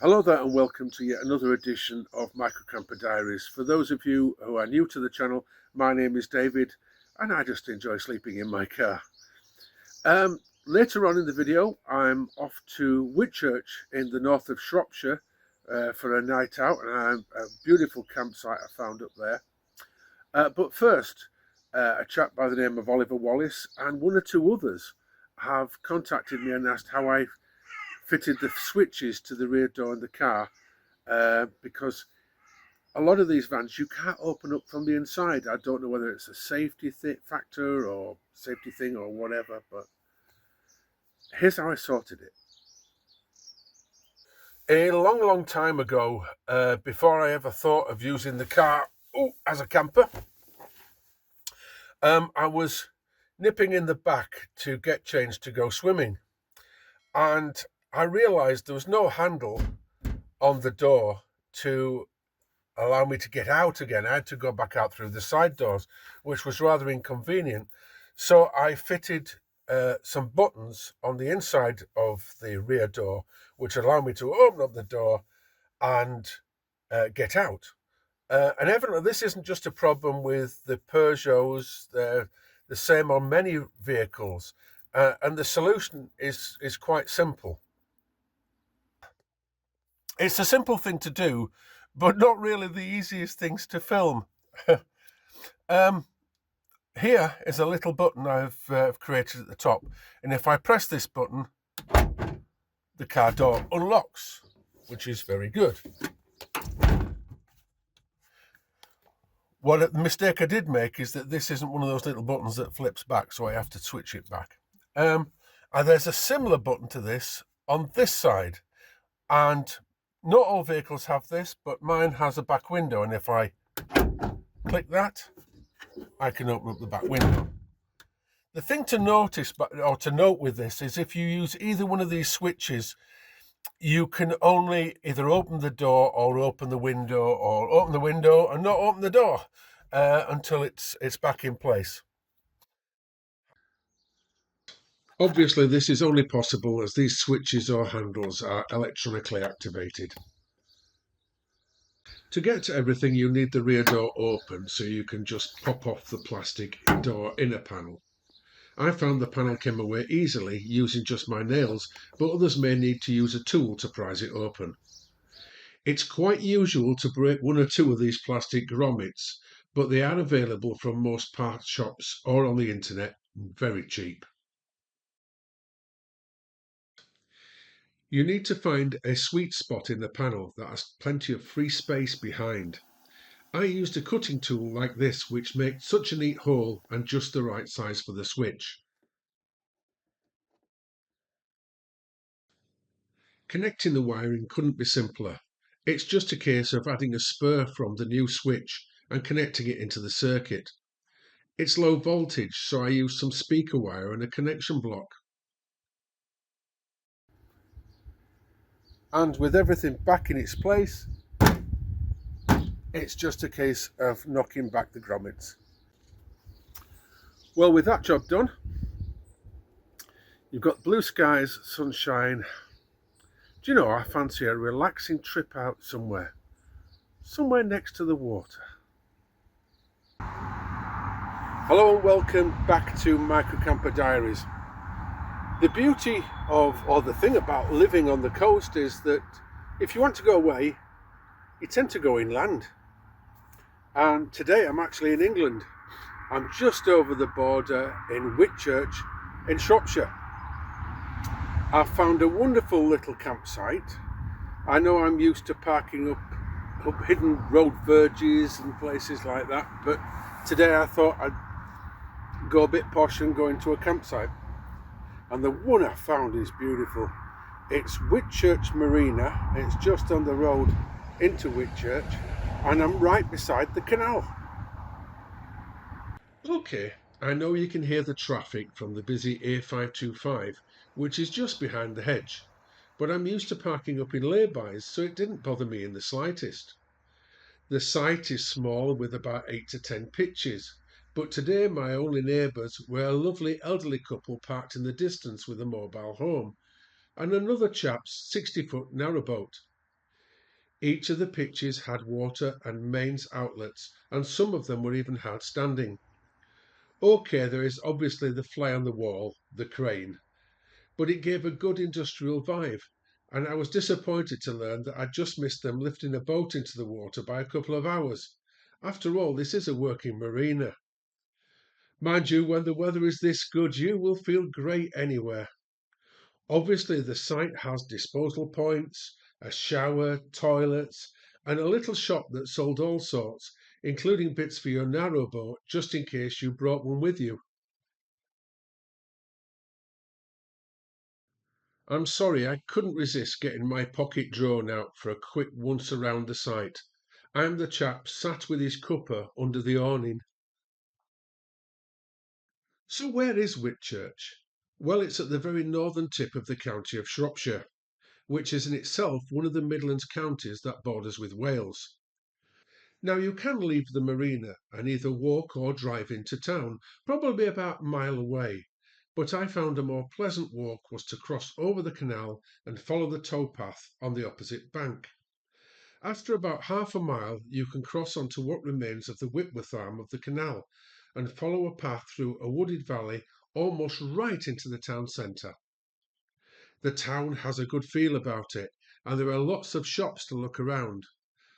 Hello there and welcome to yet another edition of Camper Diaries. For those of you who are new to the channel, my name is David and I just enjoy sleeping in my car. Later on in the video, I'm off to Whitchurch in the north of Shropshire for a night out, and a beautiful campsite I found up there. But first, a chap by the name of Oliver Wallace and one or two others have contacted me and asked how I fitted the switches to the rear door in the car, because a lot of these vans you can't open up from the inside. I don't know whether it's a safety factor or safety thing or whatever, but here's how I sorted it. A long time ago, before I ever thought of using the car as a camper, I was nipping in the back to get changed to go swimming, and I realised there was no handle on the door to allow me to get out again. I had to go back out through the side doors, which was rather inconvenient. So I fitted some buttons on the inside of the rear door, which allow me to open up the door and get out. And evidently this isn't just a problem with the Peugeots. They're the same on many vehicles. And the solution is quite simple. It's a simple thing to do, but not really the easiest things to film. Here is a little button I've created at the top, and if I press this button, the car door unlocks, which is very good. What mistake I did make is that this isn't one of those little buttons that flips back, so I have to switch it back. And there's a similar button to this on this side, and not all vehicles have this, but mine has a back window, and if I click that, I can open up the back window. The thing to notice, or to note with this, is if you use either one of these switches, you can only either open the door or open the window, or open the window and not open the door until it's back in place. Obviously, this is only possible as these switches or handles are electronically activated. To get to everything, you need the rear door open, so you can just pop off the plastic door inner panel. I found the panel came away easily using just my nails, but others may need to use a tool to prise it open. It's quite usual to break one or two of these plastic grommets, but they are available from most part shops or on the internet, very cheap. You need to find a sweet spot in the panel that has plenty of free space behind. I used a cutting tool like this, which makes such a neat hole and just the right size for the switch. Connecting the wiring couldn't be simpler. It's just a case of adding a spur from the new switch and connecting it into the circuit. It's low voltage, so I used some speaker wire and a connection block. And with everything back in its place, it's just a case of knocking back the grommets. Well, with that job done, you've got blue skies, sunshine. Do you know, I fancy a relaxing trip out somewhere next to the water. Hello and welcome back to Camper Diaries. The beauty of, or the thing about living on the coast is that if you want to go away, you tend to go inland. And today I'm actually in England. I'm just over the border in Whitchurch in Shropshire. I've found a wonderful little campsite. I know I'm used to parking up hidden road verges and places like that, but today I thought I'd go a bit posh and go into a campsite. And the one I found is beautiful. It's Whitchurch Marina. It's just on the road into Whitchurch, and I'm right beside the canal. Okay, I know you can hear the traffic from the busy A525, which is just behind the hedge, but I'm used to parking up in laybys, so it didn't bother me in the slightest. The site is small with about 8 to 10 pitches, but today my only neighbours were a lovely elderly couple parked in the distance with a mobile home, and another chap's 60-foot narrowboat. Each of the pitches had water and mains outlets, and some of them were even hard standing. Okay, there is obviously the fly on the wall, the crane, but it gave a good industrial vibe, and I was disappointed to learn that I'd just missed them lifting a boat into the water by a couple of hours. After all, this is a working marina. Mind you, when the weather is this good, you will feel great anywhere. Obviously, the site has disposal points, a shower, toilets, and a little shop that sold all sorts, including bits for your narrowboat just in case you brought one with you. I'm sorry, I couldn't resist getting my pocket drone out for a quick once around the site. I'm the chap sat with his cuppa under the awning. So, where is Whitchurch? Well, it's at the very northern tip of the county of Shropshire, which is in itself one of the Midlands counties that borders with Wales. Now, you can leave the marina and either walk or drive into town, probably about a mile away. But I found a more pleasant walk was to cross over the canal and follow the towpath on the opposite bank. After about half a mile, you can cross onto what remains of the Whitworth arm of the canal and follow a path through a wooded valley almost right into the town centre. The town has a good feel about it, and there are lots of shops to look around.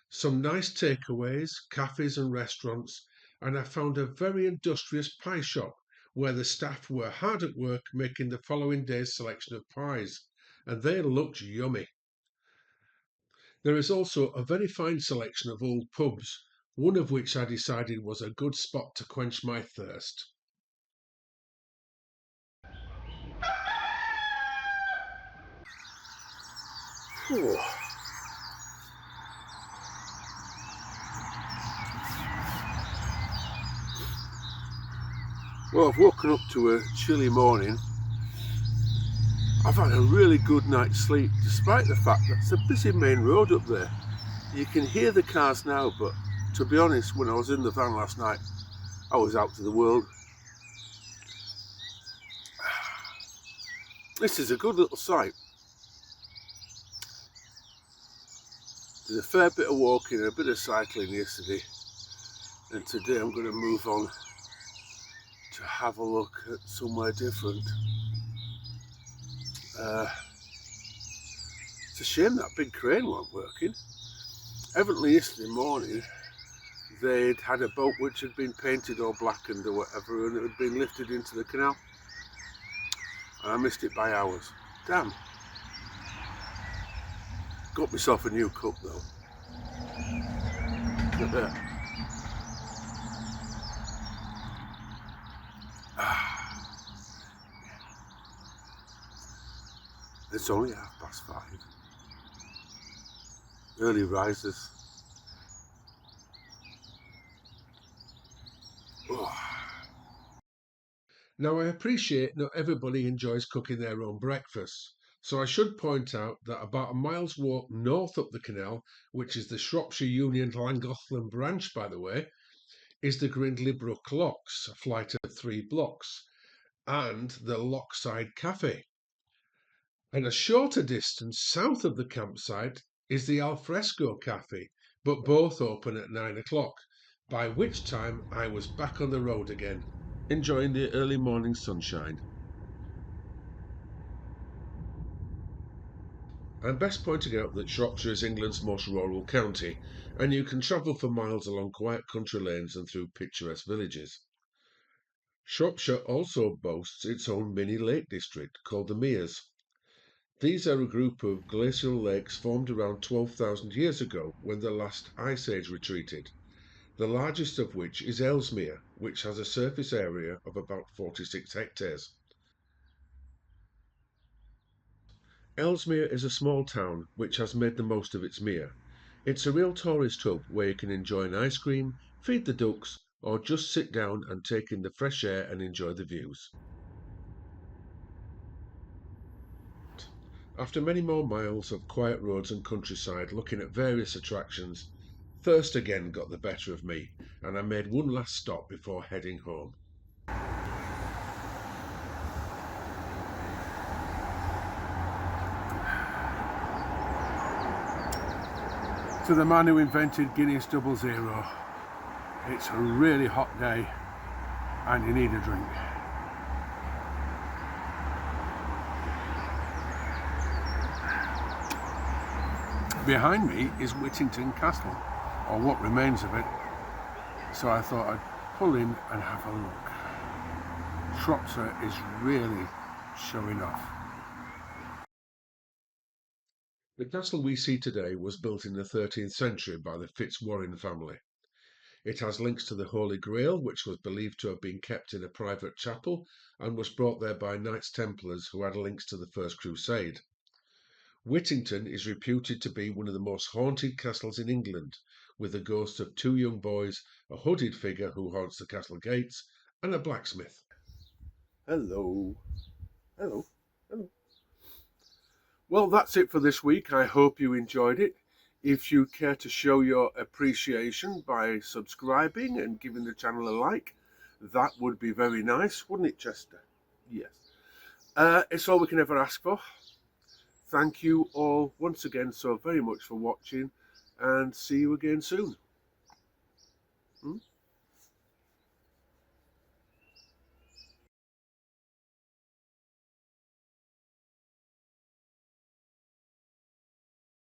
Some nice takeaways, cafes, and restaurants, and I found a very industrious pie shop where the staff were hard at work making the following day's selection of pies, and they looked yummy. There is also a very fine selection of old pubs, one of which I decided was a good spot to quench my thirst. Whew. Well, I've woken up to a chilly morning. I've had a really good night's sleep, despite the fact that it's a busy main road up there. You can hear the cars now, but to be honest, when I was in the van last night, I was out to the world. This is a good little site. Did a fair bit of walking and a bit of cycling yesterday, and today I'm going to move on to have a look at somewhere different. It's a shame that big crane wasn't working. Evidently yesterday morning they'd had a boat which had been painted or blackened or whatever, and it had been lifted into the canal, and I missed it by hours. Damn. Got myself a new cup though. Look at that. It's only 5:30. Early risers. Oh. Now, I appreciate not everybody enjoys cooking their own breakfast, so I should point out that about a mile's walk north up the canal, which is the Shropshire Union Llangollen branch, by the way, is the Grindley Brook Locks, a flight of 3 blocks, and the Lockside Cafe. And a shorter distance south of the campsite is the Alfresco Cafe, but both open at 9 o'clock, by which time I was back on the road again, enjoying the early morning sunshine. I'm best pointing out that Shropshire is England's most rural county, and you can travel for miles along quiet country lanes and through picturesque villages. Shropshire also boasts its own mini lake district called the Meres. These are a group of glacial lakes formed around 12,000 years ago when the last ice age retreated, the largest of which is Ellesmere, which has a surface area of about 46 hectares. Ellesmere is a small town which has made the most of its mere. It's a real tourist hub where you can enjoy an ice cream, feed the ducks, or just sit down and take in the fresh air and enjoy the views. After many more miles of quiet roads and countryside looking at various attractions, thirst again got the better of me, and I made one last stop before heading home. to the man who invented Guinness 00. It's a really hot day and you need a drink. Behind me is Whittington Castle, or what remains of it, so I thought I'd pull in and have a look. Shropshire is really showing off. The castle we see today was built in the 13th century by the Fitzwarren family. It has links to the Holy Grail, which was believed to have been kept in a private chapel and was brought there by Knights Templars who had links to the First Crusade. Whittington is reputed to be one of the most haunted castles in England, with the ghosts of two young boys, a hooded figure who haunts the castle gates, and a blacksmith. Hello. Hello. Hello. Well, that's it for this week. I hope you enjoyed it. If you care to show your appreciation by subscribing and giving the channel a like, that would be very nice, wouldn't it, Chester? Yes. It's all we can ever ask for. Thank you all once again so very much for watching, and see you again soon.